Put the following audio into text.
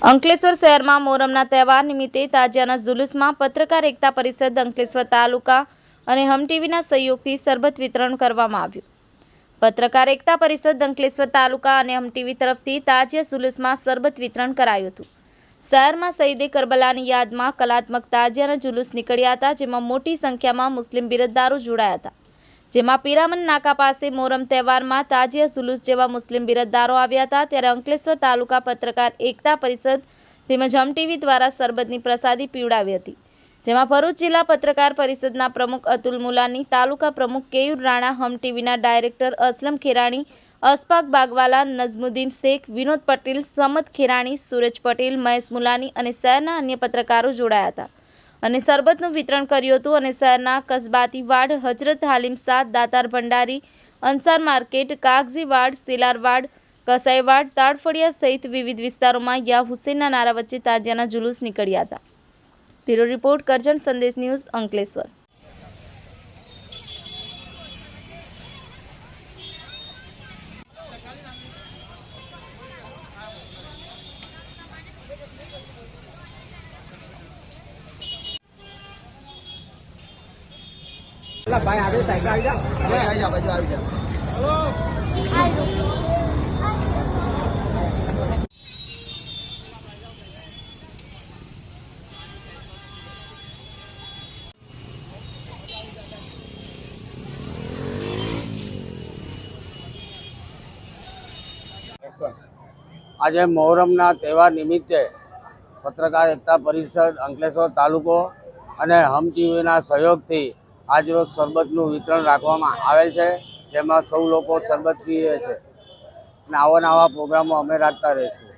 અંકલેશ્વર શહેરમાં મોહરમના તહેવાર નિમિત્તે તાજિયાના જુલુસમાં પત્રકાર એકતા પરિષદ અંકલેશ્વર તાલુકા અને હમ ટીવીના સહયોગથી શરબત વિતરણ કરવામાં આવ્યું. પત્રકાર એકતા પરિષદ અંકલેશ્વર તાલુકા અને હમ ટીવી તરફથી તાજિયા જુલુસમાં શરબત વિતરણ કરાયું હતું. શહેરમાં શહીદે કરબલાની યાદમાં કલાત્મક તાજિયાના જુલુસ નીકળ્યા હતા, જેમાં મોટી સંખ્યામાં મુસ્લિમ બિરદદારો જોડાયા હતા. જેમાં પિરામન નાકા પાસે મોહરમ તહેવારમાં તાજિયા જુલુસ જેવા મુસ્લિમ બિરદદારો આવ્યા હતા. ત્યારે અંકલેશ્વર તાલુકા પત્રકાર એકતા પરિષદ તેમજ હમ ટીવી દ્વારા શરબતની પ્રસાદી પીવડાવી હતી, જેમાં ભરૂચ જિલ્લા પત્રકાર પરિષદના પ્રમુખ અતુલ મુલાની, તાલુકા પ્રમુખ કેયુર રાણા, હમ ટીવીના ડાયરેક્ટર અસલમ ખેરાણી, અશફાક બાગવાલા, નઝમુદ્દીન શેખ, વિનોદ પટેલ, સમદ ખેરાણી, સૂરજ પટેલ, મહેશ મુલાની અને શહેરના અન્ય પત્રકારો જોડાયા હતા અને શરબતનું વિતરણ કર્યું હતું. અને શહેરના કસબાતી વાડ, હજરત હાલિમ સાદ, દાતાર ભંડારી, અંસાર માર્કેટ, કાગઝી વાડ, સિલાર વાડ, કસાઈ વાડ, તાડફળિયા સહિત વિવિધ વિસ્તારોમાં યા હુસેનના નારા વચ્ચે તાજિયાના જુલુસ નીકળ્યા હતા. બ્યુરો રિપોર્ટ, કરજણ સંદેશ ન્યૂઝ, અંકલેશ્વર. ભાઈ આગળ સાયકલ આવી જા, બાજુ આવી જા. આજે મોહરમના તહેવાર નિમિત્તે પત્રકાર એકતા પરિષદ અંકલેશ્વર તાલુકો અને હમ ટીવીના સહયોગથી આજરોજ શરબતનું વિતરણ રાખવામાં આવેલ છે, જેમાં સૌ લોકો શરબત પીએ છે અને આવા પ્રોગ્રામો અમે રાખતા રહીશું.